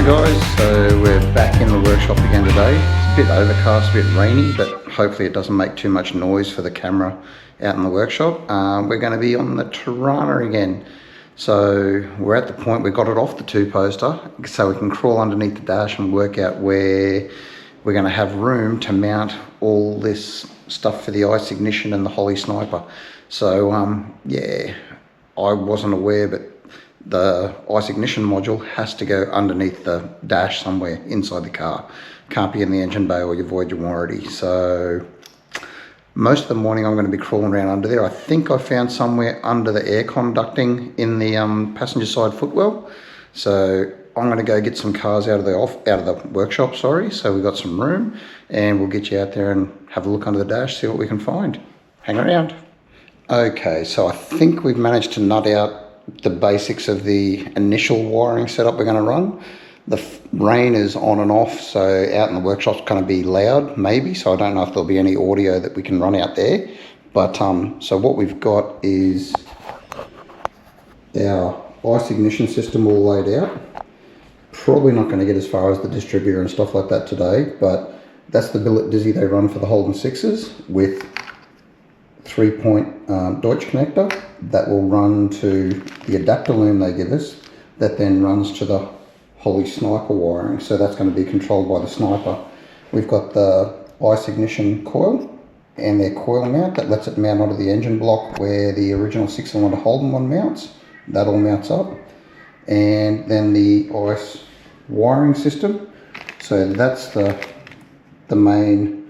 Hi guys, so we're back in the workshop again today. It's a bit overcast, a bit rainy, but hopefully it doesn't make too much noise for the camera out in the workshop. We're going to be on the Tirana again. So we're at the point we got it off the two-poster, so we can crawl underneath the dash and work out where we're going to have room to mount all this stuff for the ICE ignition and the Holley sniper. So yeah, I wasn't aware, but the ICE ignition module has to go underneath the dash somewhere inside the car. Can't be in the engine bay or you void your warranty. So most of the morning I'm going to be crawling around under there. I think I found somewhere under the aircon ducting in the passenger side footwell. So I'm going to go get some cars out of the workshop, sorry. So we've got some room and we'll get you out there and have a look under the dash, see what we can find. Hang around. Okay, so I think we've managed to nut out the basics of the initial wiring setup we're going to run. The rain is on and off, so out in the workshop's going to be loud maybe, so I don't know if there'll be any audio that we can run out there. But so what we've got is our ICE ignition system all laid out. Probably not going to get as far as the distributor and stuff like that today, but that's the billet dizzy they run for the Holden 6s with 3-point Deutsch connector that will run to the adapter loom they give us, that then runs to the Holley sniper wiring. So that's going to be controlled by the sniper. We've got the ICE ignition coil and their coil mount that lets it mount onto the engine block where the original 6-cylinder Holden one mounts. That all mounts up. And then the ICE wiring system. So that's the main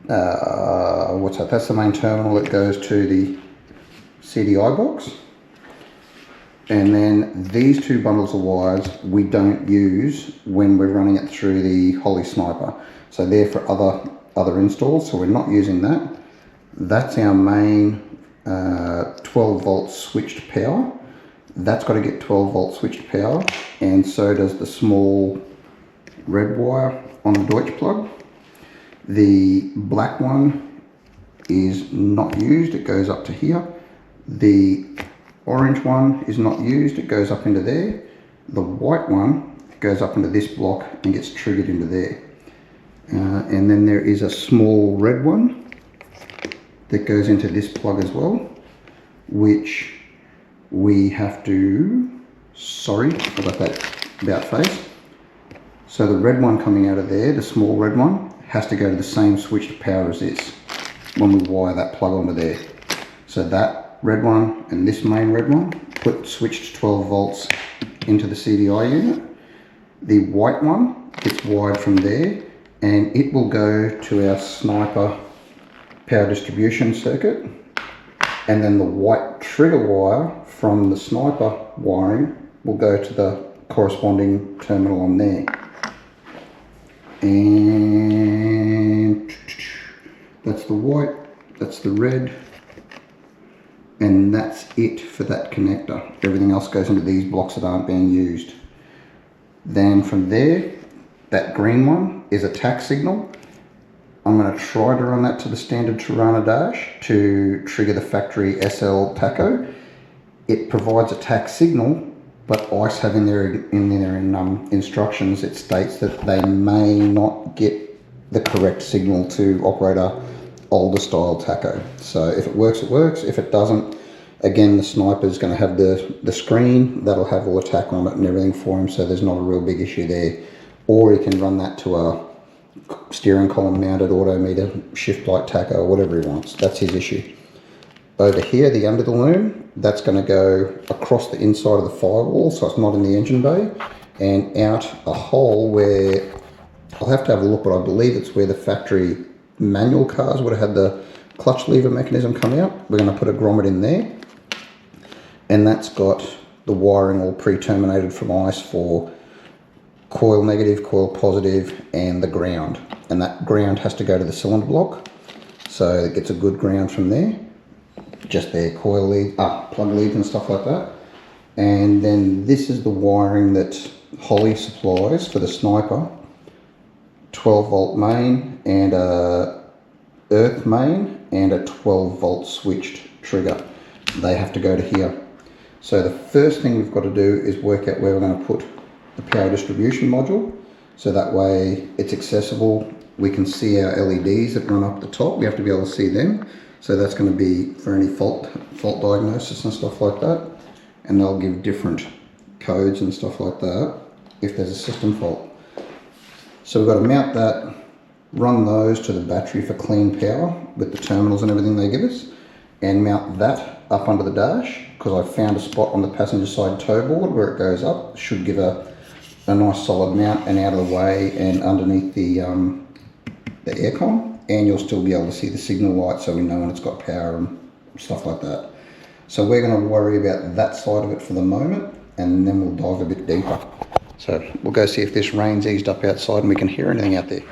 that's the main terminal that goes to the CDI box. And then these two bundles of wires we don't use when we're running it through the Holley sniper. So they're for other installs, so we're not using that. That's our main 12 volt switched power. That's got to get 12 volt switched power, and so does the small red wire on the Deutsch plug. The black one is not used, it goes up to here. The orange one is not used, it goes up into there. The white one goes up into this block and gets triggered into there. And then there is a small red one that goes into this plug as well, which we have to, sorry about that about face. So the red one coming out of there, the small red one, has to go to the same switched power as this when we wire that plug onto there. So that red one and this main red one switched 12 volts into the CDI unit. The white one gets wired from there and it will go to our sniper power distribution circuit, and then the white trigger wire from the sniper wiring will go to the corresponding terminal on there. And that's the white, that's the red, and that's it for that connector. Everything else goes into these blocks that aren't being used. Then from there, that green one is a tack signal. I'm going to try to run that to the standard Tirana dash to trigger the factory SL tacho. It provides a tack signal, but ICE have in their instructions, it states that they may not get the correct signal to operate a older style tacho. So if it works, it works. If it doesn't, again, the sniper is going to have the screen that'll have all the tack on it and everything for him, so there's not a real big issue there. Or he can run that to a steering column mounted autometer shift light tacho or whatever he wants. That's his issue. Over here, the under the loom, that's going to go across the inside of the firewall, so it's not in the engine bay, and out a hole where, I'll have to have a look, but I believe it's where the factory manual cars would have had the clutch lever mechanism come out. We're going to put a grommet in there, and that's got the wiring all pre-terminated from ICE for coil negative, coil positive, and the ground. And that ground has to go to the cylinder block, so it gets a good ground from there. Just their coil lead, plug leads and stuff like that. And then this is the wiring that Holley supplies for the sniper. 12 volt main and a earth main and a 12 volt switched trigger. They have to go to here. So the first thing we've got to do is work out where we're going to put the power distribution module, so that way it's accessible. We can see our LEDs that run up the top. We have to be able to see them. So that's going to be for any fault diagnosis and stuff like that. And they'll give different codes and stuff like that if there's a system fault. So we've got to mount that, run those to the battery for clean power with the terminals and everything they give us, and mount that up under the dash, because I found a spot on the passenger side toe board where it goes up. Should give a nice solid mount and out of the way and underneath the aircon, and you'll still be able to see the signal light so we know when it's got power and stuff like that. So we're going to worry about that side of it for the moment, and then we'll dive a bit deeper. So we'll go see if this rain's eased up outside and we can hear anything out there.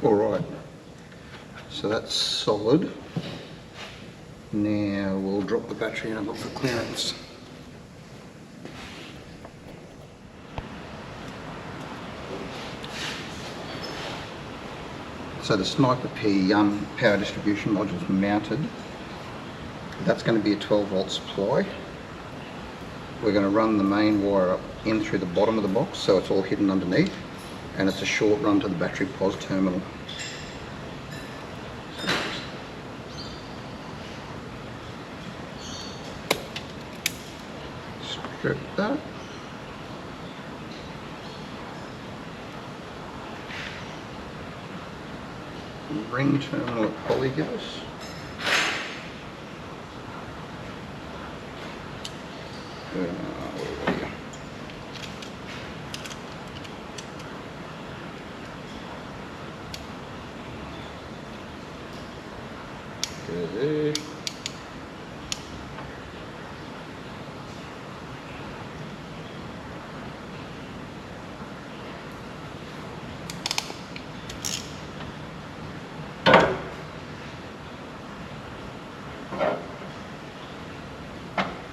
Alright, so that's solid. Now we'll drop the battery in and look for clearance. So the Sniper P power distribution module is mounted. That's going to be a 12 volt supply. We're going to run the main wire up in through the bottom of the box so it's all hidden underneath, and it's a short run to the battery POS terminal. Strip that. ring terminal that Holley give us. Where are we? Go there.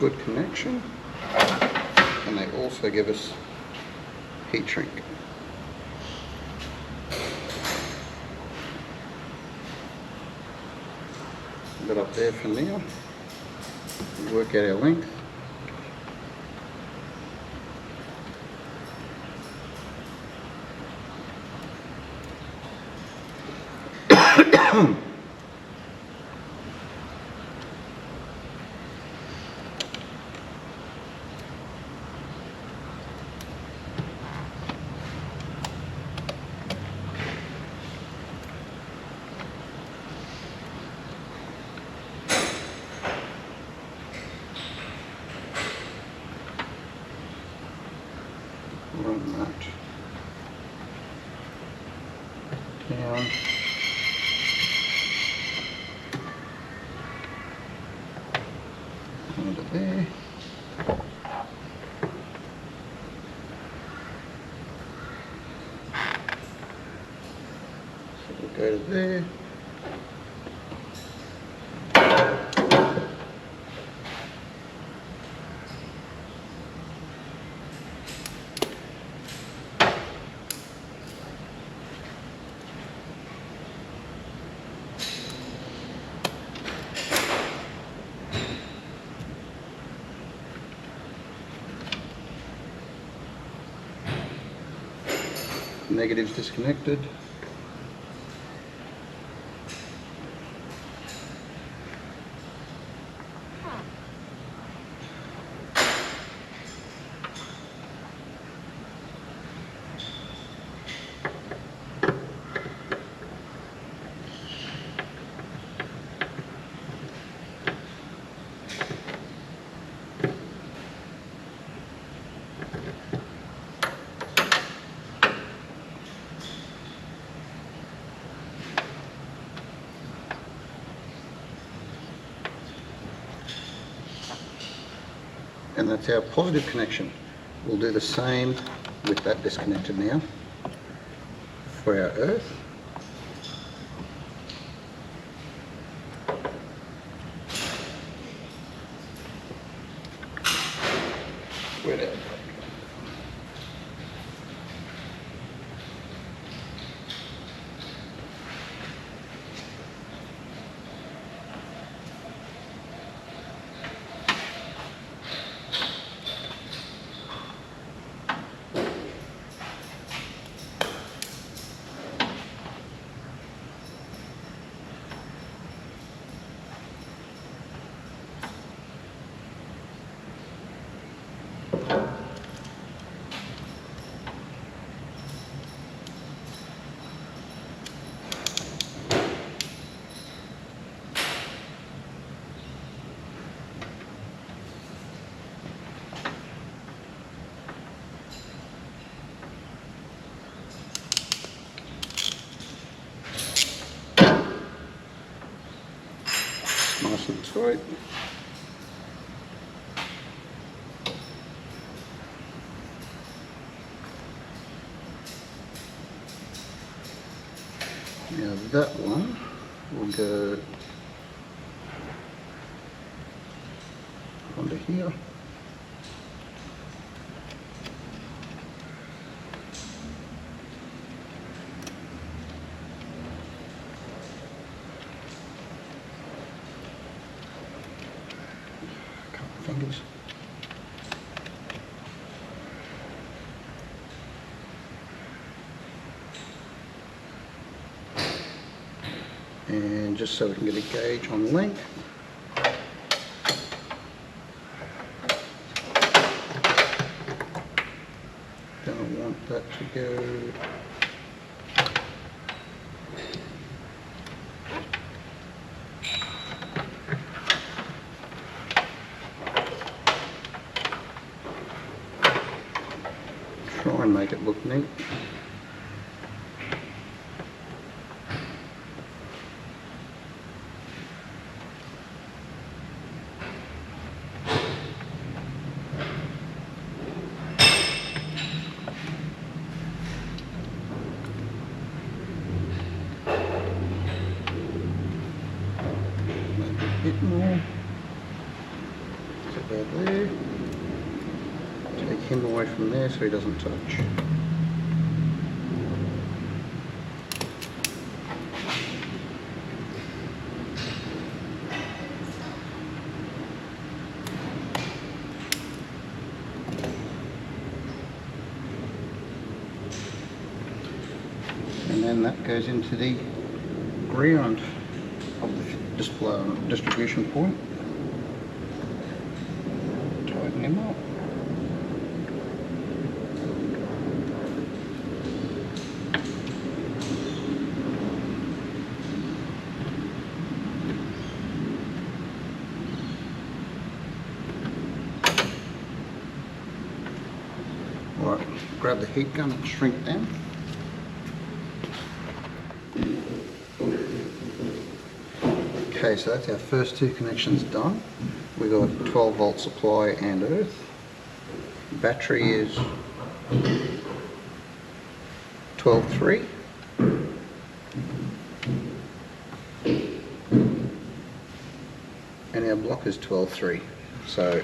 Good connection, and they also give us heat shrink. A bit up there for now. Work out our length. Run that down. Under there. So we'll go to there. Negatives disconnected. And that's our positive connection. We'll do the same with that disconnected now for our earth. Where did nice and tight. Now that one will go onto here. Fingers. And just so we can get a gauge on length. Don't want that to go make it look neat. Bit more. So about there. Take him away from there so he doesn't touch. And then that goes into the ground of the distribution point. Tighten him up. Alright, grab the heat gun and shrink down. Okay, so that's our first two connections done. We've got 12 volt supply and earth. Battery is 12.3. And our block is 12.3. So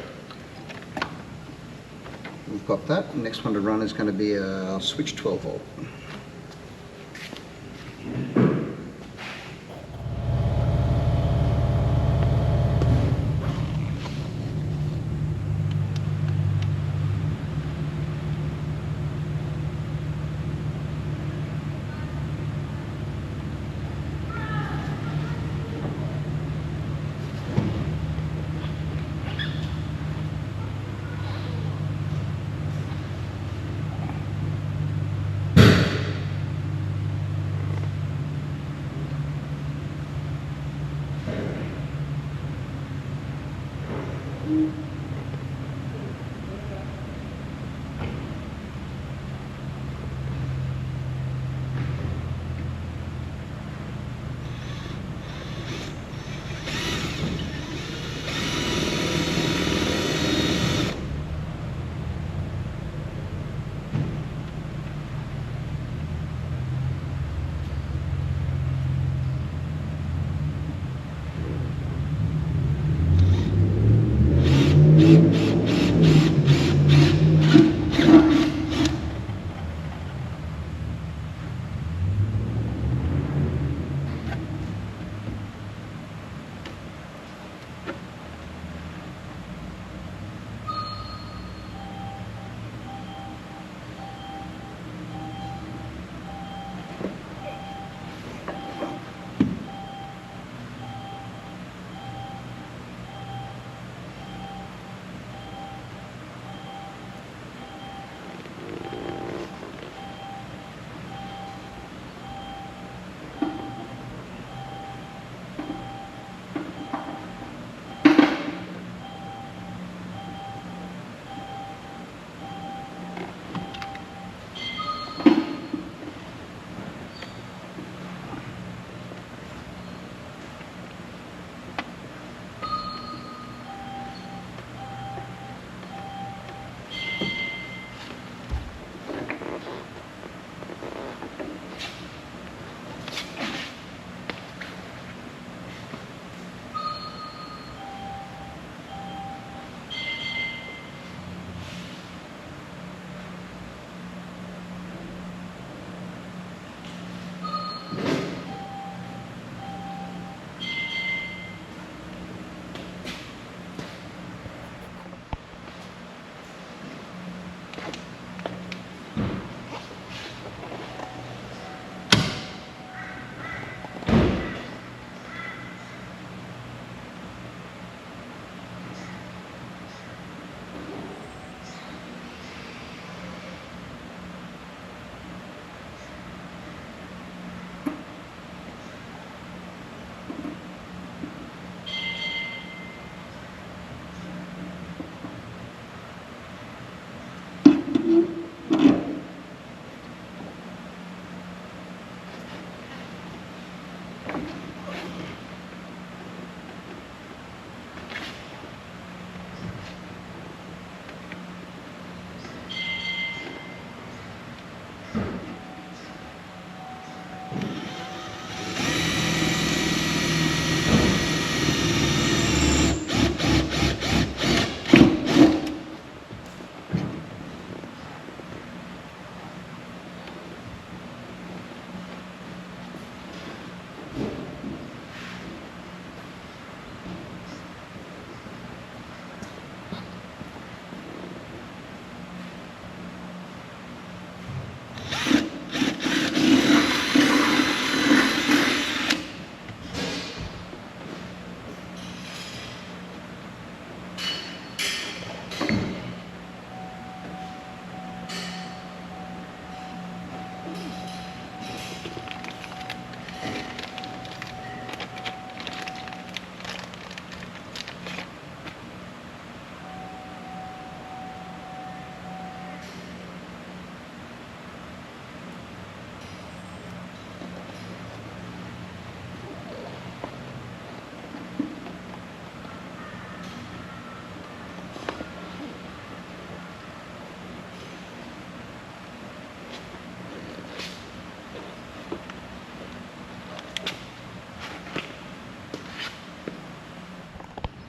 we've got that. The next one to run is going to be a switch 12 volt.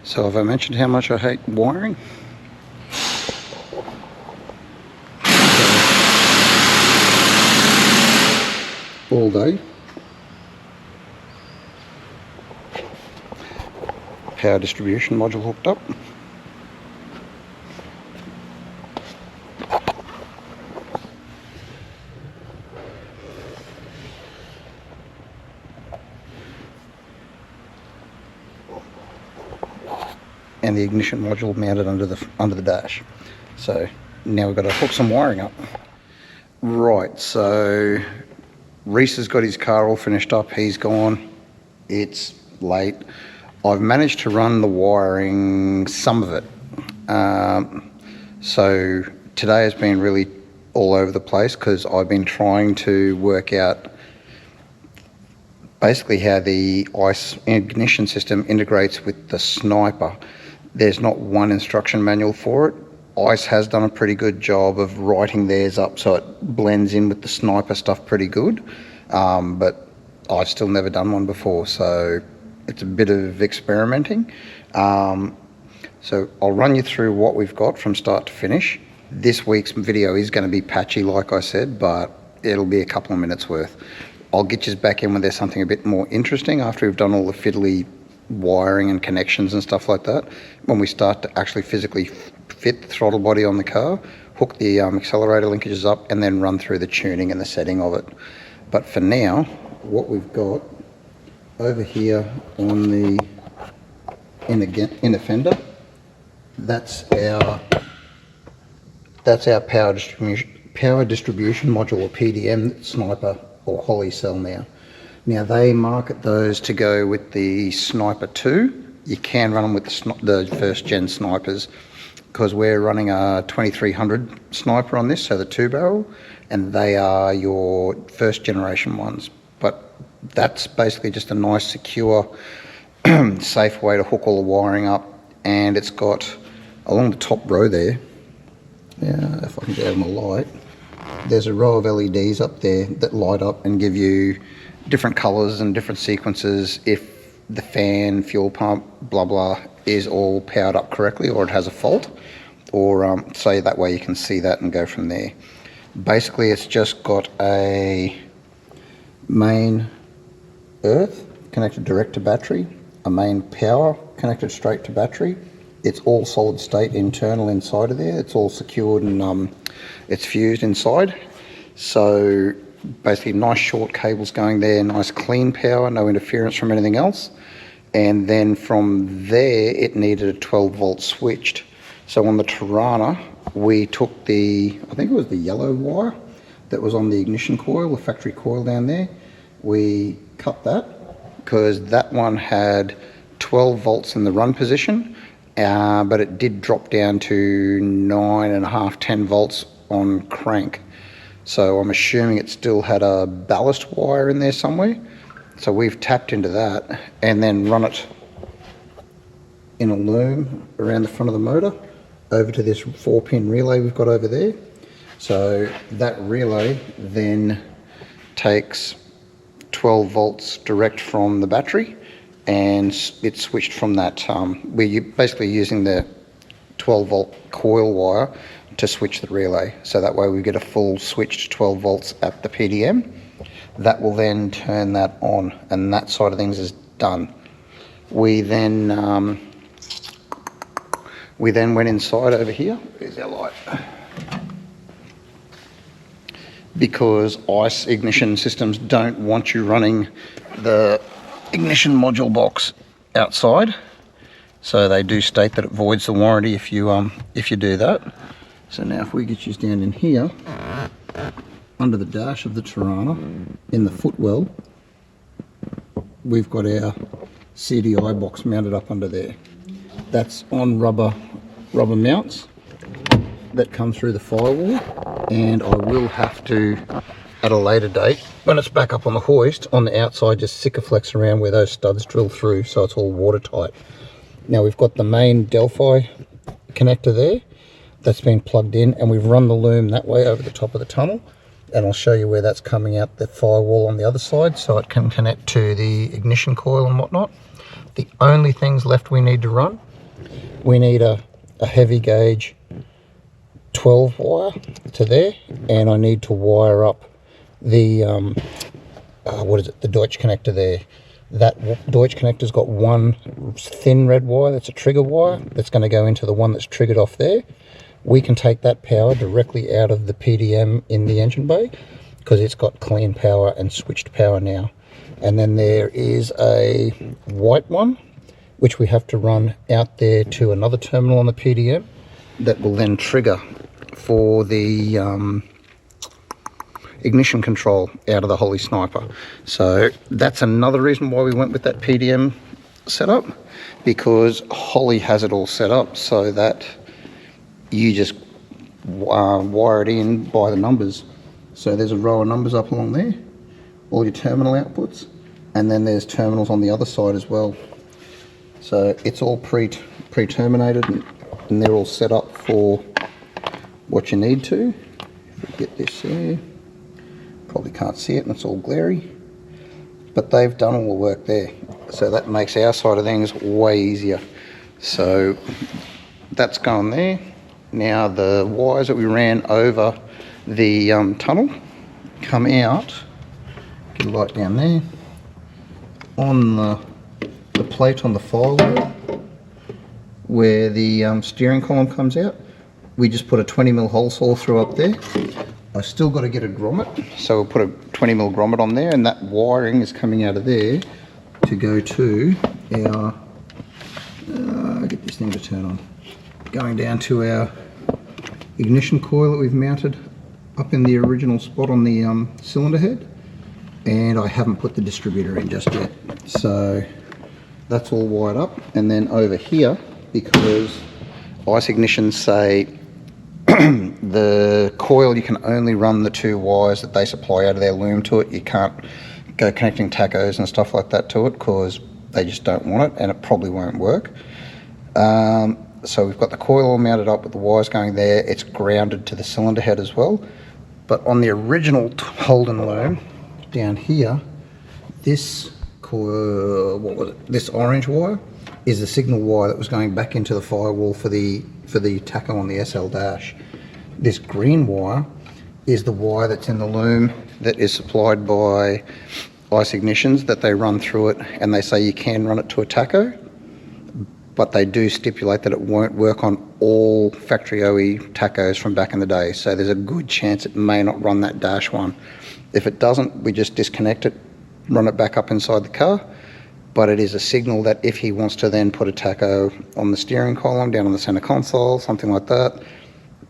So have I mentioned how much I hate wiring? All day. Power distribution module hooked up. And the ignition module mounted under the dash. So now we've got to hook some wiring up. Right, so Reese has got his car all finished up. He's gone. It's late. I've managed to run the wiring, some of it. So today has been really all over the place because I've been trying to work out basically how the ICE ignition system integrates with the sniper. There's not one instruction manual for it. ICE has done a pretty good job of writing theirs up so it blends in with the sniper stuff pretty good, but I've still never done one before, so it's a bit of experimenting. So I'll run you through what we've got from start to finish. This week's video is going to be patchy, like I said, but it'll be a couple of minutes worth. I'll get you back in when there's something a bit more interesting after we've done all the fiddly wiring and connections and stuff like that. When we start to actually physically fit the throttle body on the car, hook the accelerator linkages up, and then run through the tuning and the setting of it. But for now, what we've got over here on the inner fender, that's our power distribution module, or PDM, that Sniper or Holley sell now. Now they market those to go with the Sniper 2. You can run them with the first gen snipers, because we're running a 2300 sniper on this, so the 2-barrel, and they are your first generation ones. But that's basically just a nice, secure, safe way to hook all the wiring up. And it's got, along the top row there, if I can get out of my light, there's a row of LEDs up there that light up and give you different colors and different sequences if the fan, fuel pump, blah blah, is all powered up correctly or it has a fault, or so that way you can see that and go from there. Basically it's just got a main earth connected direct to battery, a main power connected straight to battery. It's all solid state internal inside of there. It's all secured and it's fused inside. So basically nice short cables going there, nice clean power, no interference from anything else. And then from there it needed a 12 volt switched. So on the Tirana we took the, I think it was the yellow wire that was on the ignition coil, the factory coil down there. We cut that because that one had 12 volts in the run position, but it did drop down to 9.5, 10 volts on crank. So I'm assuming it still had a ballast wire in there somewhere. So we've tapped into that and then run it in a loom around the front of the motor over to this 4-pin relay we've got over there. So that relay then takes 12 volts direct from the battery, and it's switched from that. We're basically using the 12 volt coil wire to switch the relay, so that way we get a full switched 12 volts at the PDM. That will then turn that on, and that side of things is done. We then went inside over here. There's our light. Because ICE ignition systems don't want you running the ignition module box outside, so they do state that it voids the warranty if you do that. So now if we get you down in here, under the dash of the Tirana, in the footwell, we've got our CDI box mounted up under there. That's on rubber mounts that come through the firewall, and I will have to, at a later date, when it's back up on the hoist, on the outside, just Sikaflex around where those studs drill through so it's all watertight. Now we've got the main Delphi connector there that's been plugged in, and we've run the loom that way over the top of the tunnel, and I'll show you where that's coming out the firewall on the other side so it can connect to the ignition coil and whatnot. The only things left we need to run, we need a heavy gauge 12 wire to there, and I need to wire up the the Deutsch connector there. That Deutsch connector's got one thin red wire that's a trigger wire that's going to go into the one that's triggered off there. We can take that power directly out of the PDM in the engine bay because it's got clean power and switched power now. And then there is a white one which we have to run out there to another terminal on the PDM that will then trigger for the ignition control out of the Holley Sniper. So that's another reason why we went with that PDM setup, because Holley has it all set up so that you just wire it in by the numbers. So there's a row of numbers up along there, all your terminal outputs, and then there's terminals on the other side as well. So it's all pre-terminated and they're all set up for what you need to. If we get this there, probably can't see it and it's all glary, but they've done all the work there. So that makes our side of things way easier. So that's going there. Now the wires that we ran over the tunnel come out, get a light down there, on the plate on the firewall where the steering column comes out. We just put a 20mm hole saw through up there. I still got to get a grommet, so we'll put a 20mm grommet on there, and that wiring is coming out of there to go to our, get this thing to turn on, going down to our ignition coil that we've mounted up in the original spot on the cylinder head, and I haven't put the distributor in just yet. So that's all wired up, and then over here, because ICE ignitions say the coil, you can only run the 2 wires that they supply out of their loom to it. You can't go connecting tachos and stuff like that to it because they just don't want it, and it probably won't work. So we've got the coil all mounted up with the wires going there. It's grounded to the cylinder head as well. But on the original Holden loom down here, this coil, what was it? This orange wire is the signal wire that was going back into the firewall for the tacho on the SL dash. This green wire is the wire that's in the loom that is supplied by ICE ignitions, that they run through it, and they say you can run it to a tacho, but they do stipulate that it won't work on all factory OE tachos from back in the day. So there's a good chance it may not run that dash one. If it doesn't, we just disconnect it, run it back up inside the car. But it is a signal that if he wants to then put a tacho on the steering column, down on the center console, something like that,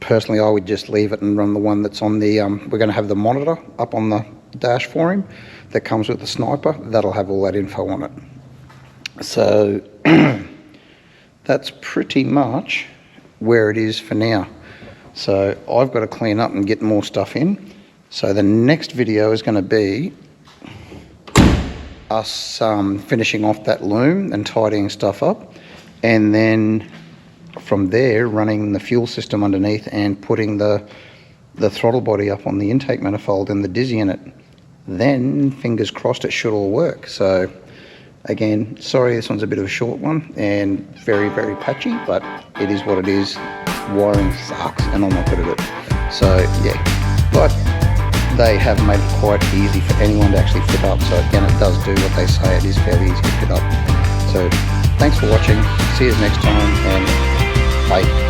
personally I would just leave it and run the one that's on the, we're going to have the monitor up on the dash for him that comes with the Sniper. That'll have all that info on it. So that's pretty much where it is for now. So I've got to clean up and get more stuff in. So the next video is going to be us finishing off that loom and tidying stuff up, and then from there running the fuel system underneath and putting the throttle body up on the intake manifold and the dizzy in it. Then fingers crossed it should all work. So again, sorry this one's a bit of a short one and very patchy, but it is what it is. Wiring sucks and I'm not good at it. So yeah, but they have made it quite easy for anyone to actually fit up. So again, it does do what they say. It is fairly easy to fit up. So thanks for watching. See you next time, and bye.